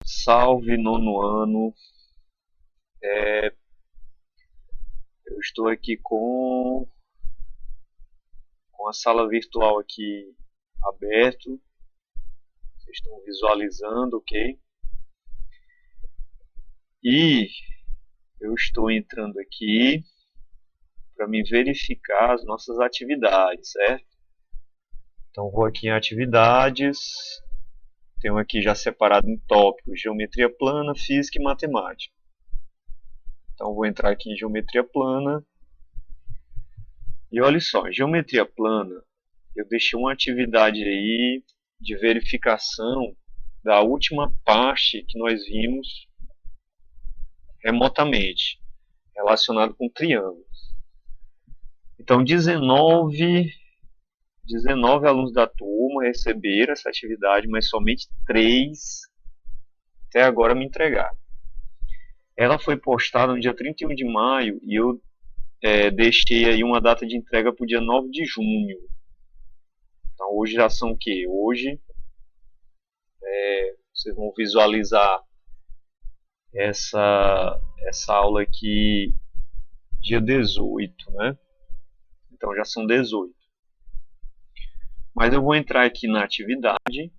Salve nono ano. Eu estou aqui com a sala virtual aqui aberto. Vocês estão visualizando, ok? E eu estou entrando aqui para me verificar as nossas atividades, certo? Então vou aqui em atividades. Tenho aqui já separado em tópicos geometria plana, física e matemática. Então vou entrar aqui em geometria plana. E olha só, geometria plana, eu deixei uma atividade aí de verificação da última parte que nós vimos remotamente, relacionado com triângulos. Então 19 alunos da turma receberam essa atividade, mas somente 3 até agora me entregaram. Ela foi postada no dia 31 de maio e eu deixei aí uma data de entrega para o dia 9 de junho. Então hoje já são o quê? Hoje vocês vão visualizar essa aula aqui dia 18, né? Então já são 18. Mas eu vou entrar aqui na atividade,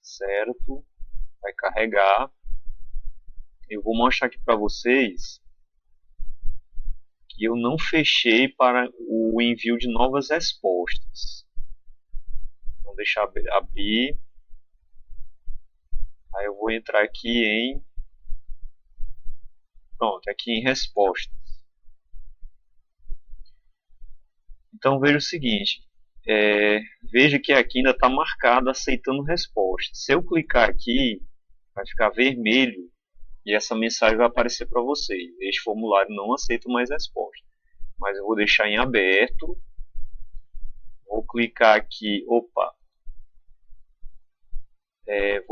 certo? Vai carregar. Eu vou mostrar aqui para vocês que eu não fechei para o envio de novas respostas. Então deixa eu abrir. Aí eu vou entrar aqui em... Pronto, aqui em respostas. Então veja o seguinte, veja que aqui ainda está marcado aceitando resposta. Se eu clicar aqui, vai ficar vermelho e essa mensagem vai aparecer para vocês. Este formulário não aceita mais resposta. Mas eu vou deixar em aberto. Vou clicar aqui, vou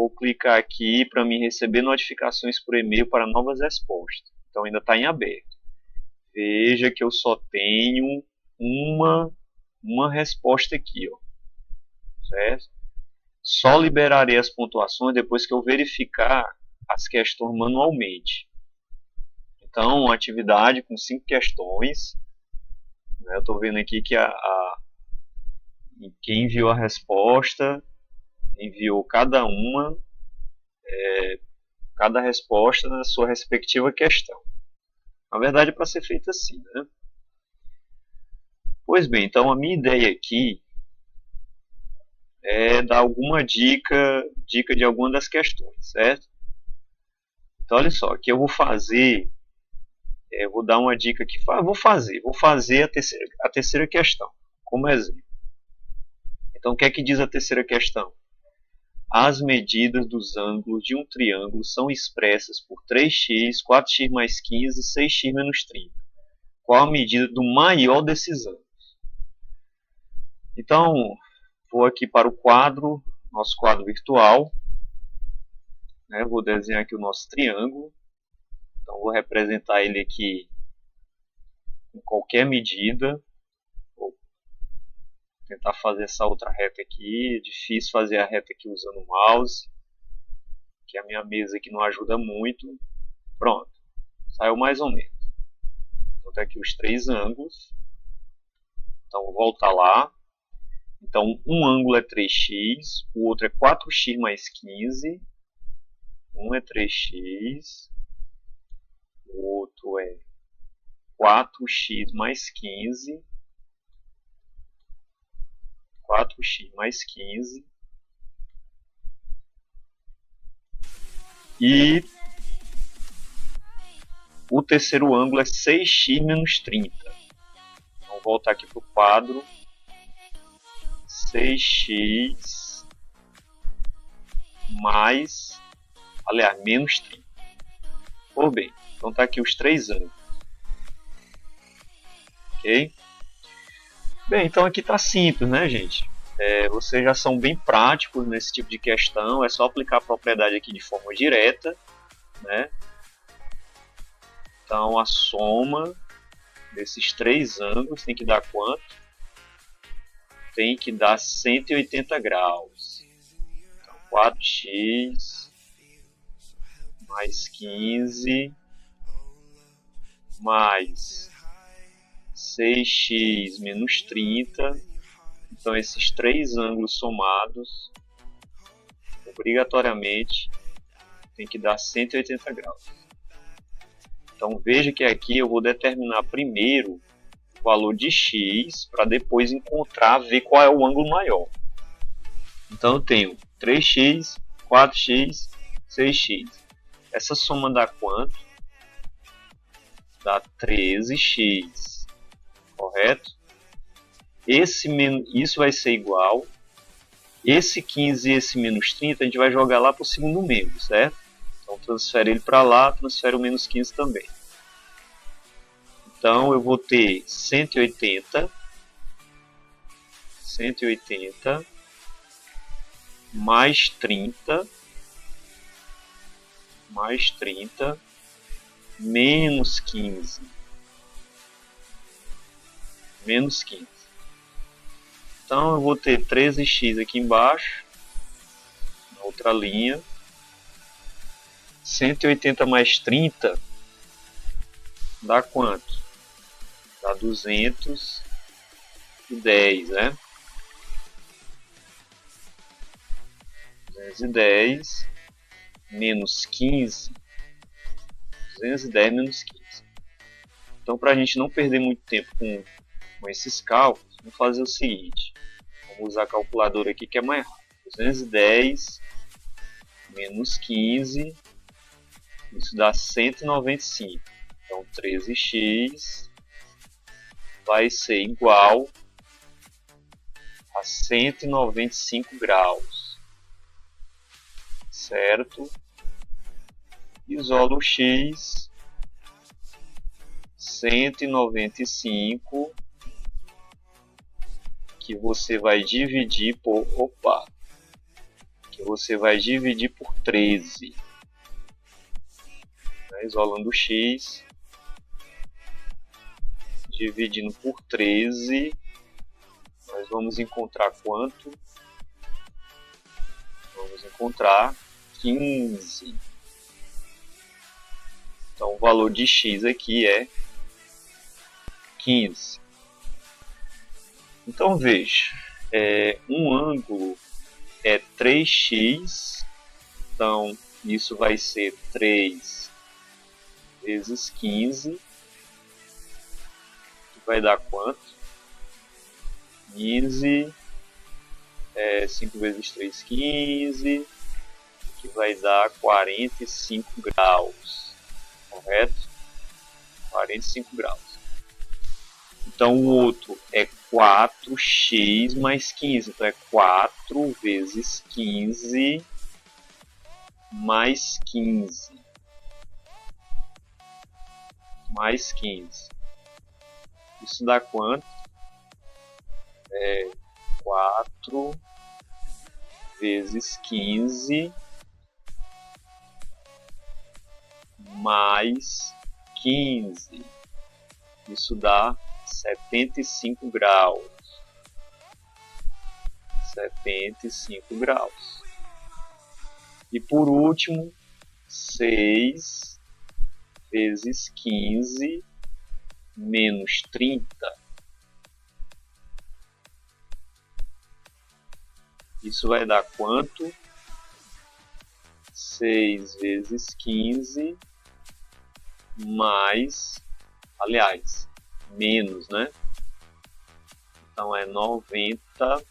clicar aqui para me receber notificações por e-mail para novas respostas. Então ainda está em aberto. Veja que eu só tenho uma resposta aqui, ó, certo? Só liberarei as pontuações depois que eu verificar as questões manualmente. Então, uma atividade com 5 questões, né? Eu estou vendo aqui que quem enviou a resposta enviou cada resposta na sua respectiva questão. Na verdade, é para ser feito assim, né? Pois bem, então a minha ideia aqui é dar alguma dica de alguma das questões, certo? Então olha só, aqui eu vou fazer, vou dar uma dica aqui, vou fazer a terceira questão, como exemplo. Então o que é que diz a terceira questão? As medidas dos ângulos de um triângulo são expressas por 3x, 4x mais 15 e 6x menos 30. Qual a medida do maior desses ângulos? Então, vou aqui para o quadro, nosso quadro virtual. Né? Vou desenhar aqui o nosso triângulo. Então, vou representar ele aqui com qualquer medida. Vou tentar fazer essa outra reta aqui. É difícil fazer a reta aqui usando o mouse, que a minha mesa aqui não ajuda muito. Pronto, saiu mais ou menos. Então, tá aqui os 3 ângulos. Então, vou voltar lá. Então, um ângulo é 3x, o outro é 4x mais 15. Um é 3x, o outro é 4x mais 15. 4x mais 15. E o terceiro ângulo é 6x menos 30. Então, vou voltar aqui para o quadro. 6x mais, aliás, menos 30. Por bem, então tá aqui os 3 ângulos. Ok? Bem, então aqui tá simples, né, gente? Vocês já são bem práticos nesse tipo de questão. É só aplicar a propriedade aqui de forma direta, né? Então a soma desses 3 ângulos tem que dar quanto? Tem que dar 180 graus. Então 4x mais 15, mais 6x menos 30. Então esses três ângulos somados, obrigatoriamente, tem que dar 180 graus. Então veja que aqui eu vou determinar primeiro o valor de x, para depois encontrar, ver qual é o ângulo maior. Então eu tenho 3x, 4x, 6x. Essa soma dá quanto? Dá 13x, correto? Isso vai ser igual. Esse 15 e esse menos 30 a gente vai jogar lá para o segundo membro, certo? Então transfere ele para lá, transfere o menos 15 também. Então eu vou ter 180 mais 30 menos 15. Então eu vou ter 13x aqui embaixo, na outra linha. 180 mais 30 dá quanto? Dá 210, né? 210 menos 15. 210 menos 15. Então, para a gente não perder muito tempo com esses cálculos, vamos fazer o seguinte. Vamos usar a calculadora aqui que é mais rápido. 210 menos 15, isso dá 195. Então 13x vai ser igual a 195 graus. Certo? Isola o x. 195 que você vai dividir por 13. Isolando o x, dividindo por 13, nós vamos encontrar quanto? Vamos encontrar 15. Então o valor de x aqui é 15. Então veja, um ângulo é 3x, então isso vai ser 3 vezes 15, que vai dar quanto? 15, 5 vezes 3, 15, que vai dar 45 graus, correto? 45 graus. Então o outro é 4x mais 15, então é 4 vezes 15 mais 15. Mais 15. Isso dá quanto? 4 vezes 15 mais 15. Isso dá 75 graus. 75 graus. E por último, 6 vezes 15 menos 30. Isso vai dar quanto? 6 vezes 15 mais, aliás, menos, né? Então é 90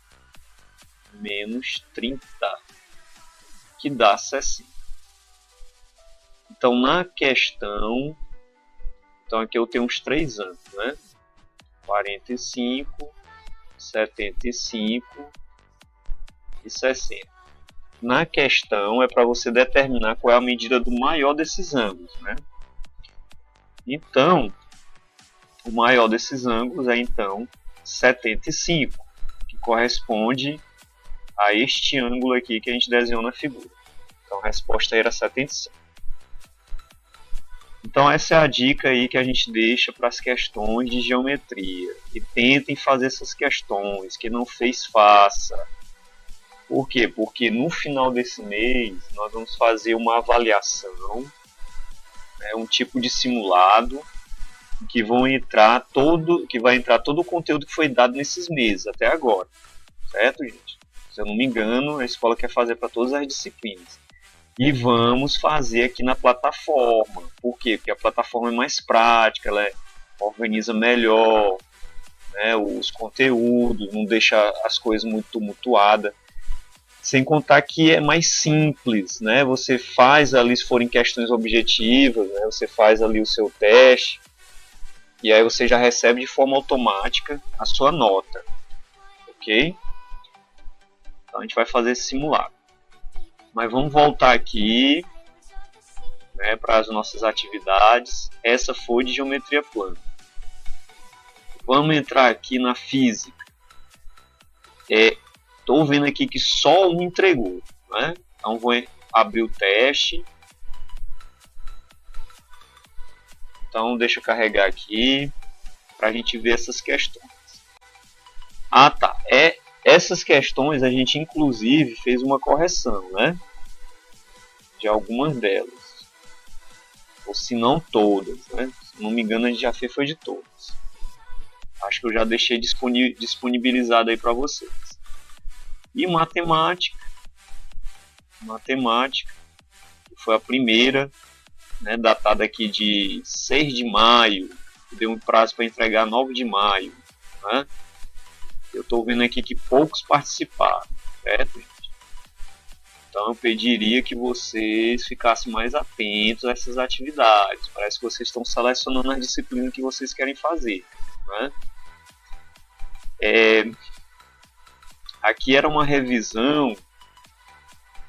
menos 30, que dá 60. Então na questão, então aqui eu tenho os três ângulos, né? 45, 75 e 60. Na questão é para você determinar qual é a medida do maior desses ângulos, né? Então, o maior desses ângulos é então 75, que corresponde a este ângulo aqui que a gente desenhou na figura. Então a resposta era 75. Então essa é a dica aí que a gente deixa para as questões de geometria. E tentem fazer essas questões, que não fez, faça. Por quê? Porque no final desse mês nós vamos fazer uma avaliação É um tipo de simulado que vai entrar todo o conteúdo que foi dado nesses meses até agora, certo, gente? Se eu não me engano, a escola quer fazer para todas as disciplinas. E vamos fazer aqui na plataforma. Por quê? Porque a plataforma é mais prática, ela organiza melhor, né, os conteúdos, não deixa as coisas muito tumultuadas. Sem contar que é mais simples, né? Você faz ali, se forem questões objetivas, né, você faz ali o seu teste, e aí você já recebe de forma automática a sua nota, ok? Então a gente vai fazer esse simulado. Mas vamos voltar aqui, né, para as nossas atividades. Essa foi de geometria plana. Vamos entrar aqui na física. Estou vendo aqui que só um entregou, né? Então vou abrir o teste. Então deixa eu carregar aqui para a gente ver essas questões. Ah, tá. Essas questões a gente inclusive fez uma correção, né? De algumas delas. Ou se não todas, né? Se não me engano, a gente já fez foi de todas. Acho que eu já deixei disponibilizado aí para vocês. E matemática, que foi a primeira, né, datada aqui de 6 de maio, deu um prazo para entregar 9 de maio, né? Eu estou vendo aqui que poucos participaram, certo, gente? Então eu pediria que vocês ficassem mais atentos a essas atividades. Parece que vocês estão selecionando as disciplinas que vocês querem fazer, né? Aqui era uma revisão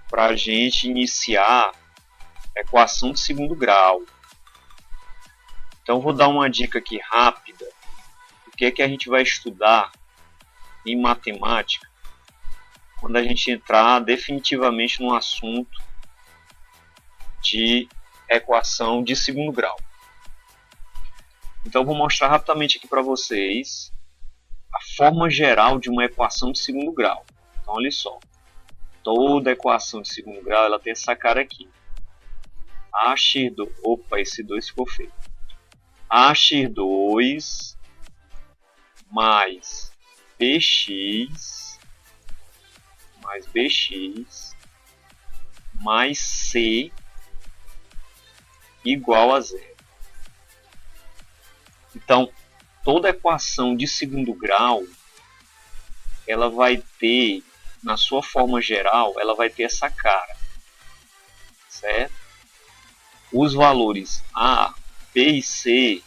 para a gente iniciar equação de segundo grau. Então vou dar uma dica aqui rápida. O que é que a gente vai estudar em matemática quando a gente entrar definitivamente no assunto de equação de segundo grau. Então vou mostrar rapidamente aqui para vocês a forma geral de uma equação de segundo grau. Então olha só, toda equação de segundo grau ela tem essa cara aqui. AX2, opa, esse 2 ficou feio. AX2 mais BX mais C igual a zero. Então, toda equação de segundo grau, ela vai ter, na sua forma geral, ela vai ter essa cara, certo? Os valores A, B e C,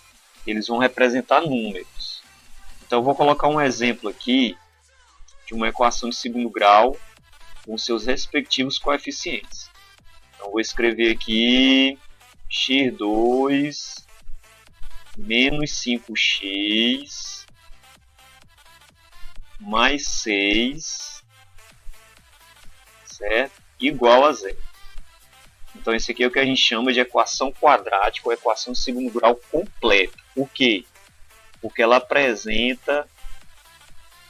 eles vão representar números. Então, eu vou colocar um exemplo aqui de uma equação de segundo grau com seus respectivos coeficientes. Então, vou escrever aqui x2 menos 5x mais 6, certo? Igual a zero. Então, esse aqui é o que a gente chama de equação quadrática ou equação de segundo grau completa. Por quê? Porque ela apresenta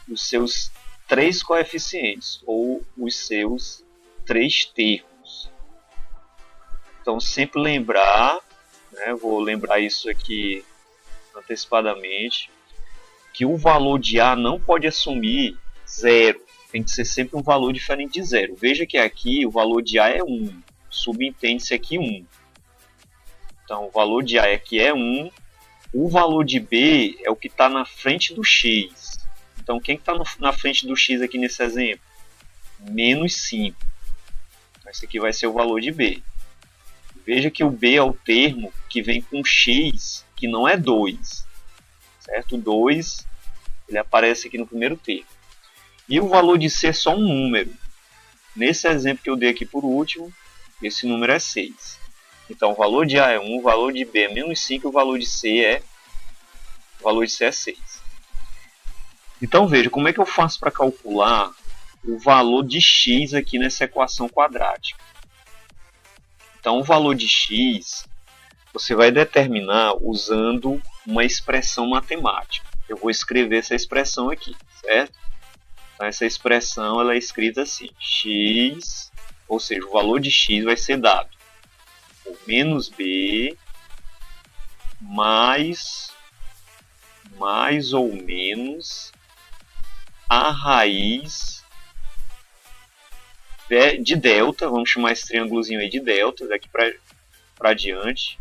os seus 3 coeficientes, ou os seus 3 termos. Então, sempre lembrar, né, vou lembrar isso aqui antecipadamente, que o valor de A não pode assumir zero. Tem que ser sempre um valor diferente de zero. Veja que aqui o valor de A é 1. Subentende-se aqui 1. Então, o valor de A aqui é 1. O valor de B é o que está na frente do X. Então, quem está na frente do X aqui nesse exemplo? Menos 5. Então, esse aqui vai ser o valor de B. Veja que o B é o termo que vem com X, que não é 2. Certo? O 2 ele aparece aqui no primeiro termo. E o valor de C é só um número. Nesse exemplo que eu dei aqui por último, esse número é 6. Então, o valor de A é 1, o valor de B é menos 5, o valor de C é 6. Então, veja, como é que eu faço para calcular o valor de x aqui nessa equação quadrática? Então, o valor de x você vai determinar usando uma expressão matemática. Eu vou escrever essa expressão aqui, certo? Então, essa expressão ela é escrita assim, x, ou seja, o valor de x vai ser dado por menos b mais ou menos a raiz de delta, vamos chamar esse triângulozinho aí de delta, daqui para diante,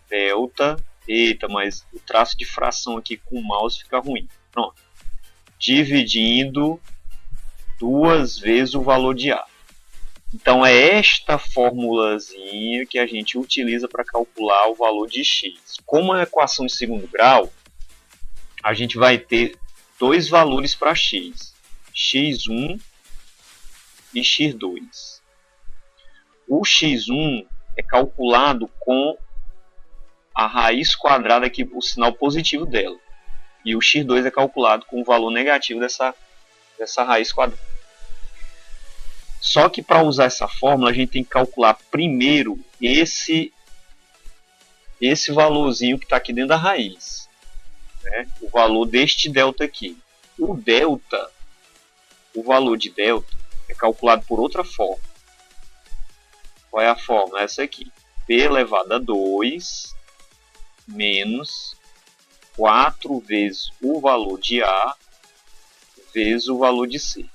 delta, eita, mas o traço de fração aqui com o mouse fica ruim, pronto, dividindo 2 vezes o valor de A. Então é esta formulazinha que a gente utiliza para calcular o valor de x. Como é uma equação de segundo grau, a gente vai ter dois valores para x, x1 e x2. O x1 é calculado com a raiz quadrada aqui, o sinal positivo dela. E o x2 é calculado com o valor negativo dessa raiz quadrada. Só que para usar essa fórmula, a gente tem que calcular primeiro esse valorzinho que está aqui dentro da raiz, né? O valor deste delta aqui. O valor de delta é calculado por outra forma. Qual é a forma? Essa aqui. P elevado a 2 menos 4 vezes o valor de A vezes o valor de C.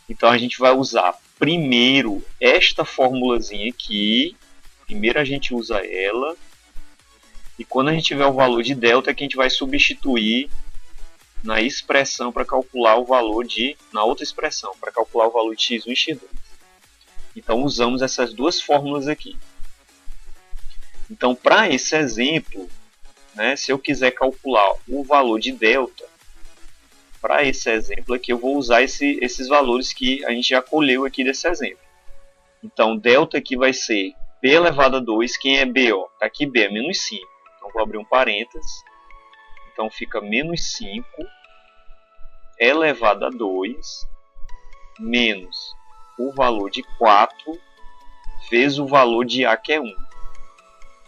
Então a gente vai usar primeiro esta formulazinha aqui. Primeiro a gente usa ela. E quando a gente tiver o valor de delta, é que a gente vai substituir na expressão para calcular o valor na outra expressão, para calcular o valor de x1 e x2. Então usamos essas duas fórmulas aqui. Então para esse exemplo, né, se eu quiser calcular o valor de delta, para esse exemplo aqui eu vou usar esses valores que a gente já colheu aqui desse exemplo. Então delta aqui vai ser b elevado a 2, quem é b? Está aqui b, é menos 5. Então vou abrir um parênteses. Então fica menos 5 elevado a 2 menos o valor de 4 vezes o valor de A, que é 1,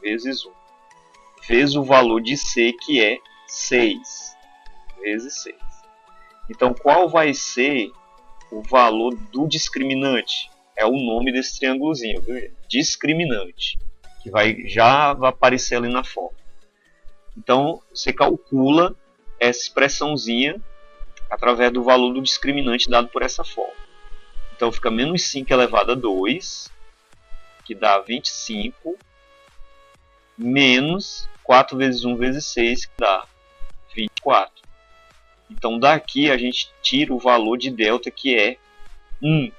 vezes 1, vezes o valor de C, que é 6, vezes 6. Então qual vai ser o valor do discriminante? É o nome desse triângulozinho, viu? Discriminante, que já vai aparecer ali na forma. Então você calcula essa expressãozinha através do valor do discriminante dado por essa forma. Então fica menos 5 elevado a 2, que dá 25, menos 4 vezes 1 vezes 6, que dá 24. Então daqui a gente tira o valor de delta, que é 1.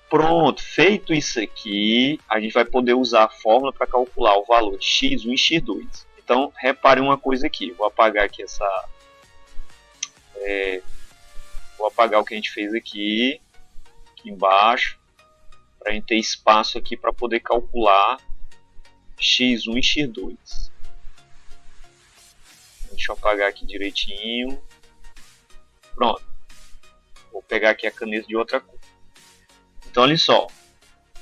Pronto, feito isso aqui, a gente vai poder usar a fórmula para calcular o valor de x1 e x2. Então, repare uma coisa aqui. Vou apagar aqui vou apagar o que a gente fez aqui embaixo, para a gente ter espaço aqui para poder calcular x1 e x2. Deixa eu apagar aqui direitinho. Pronto. Vou pegar aqui a caneta de outra cor. Então, olha só.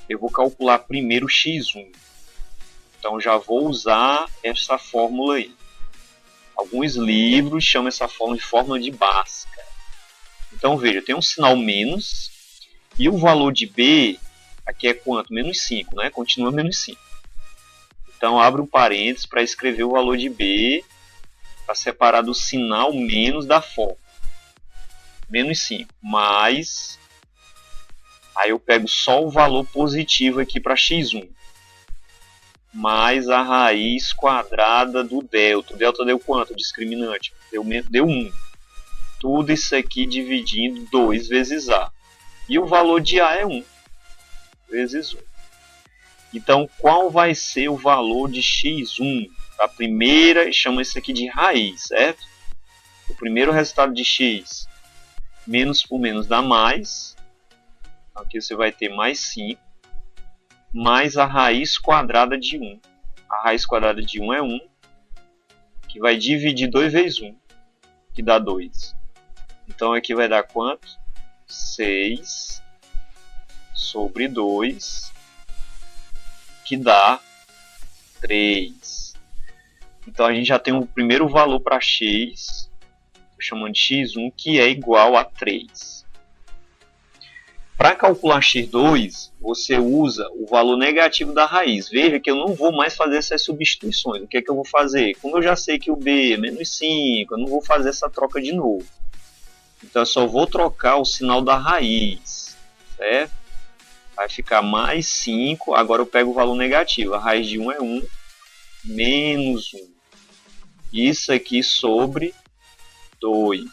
Eu vou calcular primeiro x1. Então, já vou usar essa fórmula aí. Alguns livros chamam essa fórmula de fórmula de Bhaskara. Então, veja, tem um sinal menos. E o valor de B, aqui é quanto? Menos 5, né? Continua menos 5. Então, abre um parênteses para escrever o valor de B, para separar do sinal menos da fórmula. Menos 5, mais... Aí eu pego só o valor positivo aqui para x1. Mais a raiz quadrada do delta. O delta deu quanto? O discriminante. Deu 1. Tudo isso aqui dividindo 2 vezes A. E o valor de A é 1 vezes 1. Então, qual vai ser o valor de x1? A primeira, chama isso aqui de raiz, certo? O primeiro resultado de x, menos por menos dá mais. Aqui você vai ter mais 5. Mais a raiz quadrada de 1. A raiz quadrada de 1 é 1, que vai dividir 2 vezes 1, que dá 2. Então aqui vai dar quanto? 6 sobre 2, que dá 3. Então a gente já tem o primeiro valor para x, estou chamando de x1, que é igual a 3. para calcular x2, você usa o valor negativo da raiz. Veja que eu não vou mais fazer essas substituições. O que é que eu vou fazer? Como eu já sei que o b é menos 5, eu não vou fazer essa troca de novo. Então eu só vou trocar o sinal da raiz, certo? Vai ficar mais 5, agora eu pego o valor negativo. A raiz de 1 é 1, menos 1. Isso aqui sobre 2.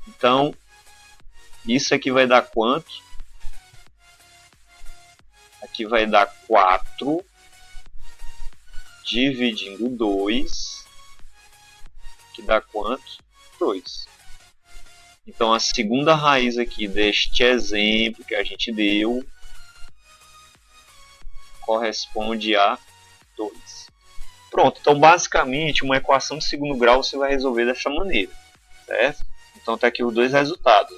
Então, isso aqui vai dar quanto? Aqui vai dar 4 dividindo 2, que dá quanto? 2. Então, a segunda raiz aqui deste exemplo que a gente deu corresponde a 2. Pronto, então basicamente uma equação de segundo grau você vai resolver dessa maneira, certo? Então está aqui os dois resultados.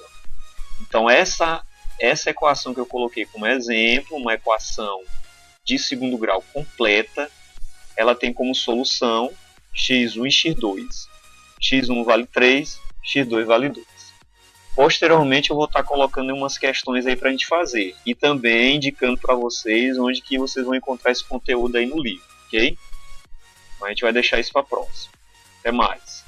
Então essa equação que eu coloquei como exemplo, uma equação de segundo grau completa, ela tem como solução x1 e x2. x1 vale 3, x2 vale 2. Posteriormente eu vou estar colocando umas questões aí para a gente fazer. E também indicando para vocês onde que vocês vão encontrar esse conteúdo aí no livro, ok? Mas a gente vai deixar isso para a próxima. Até mais!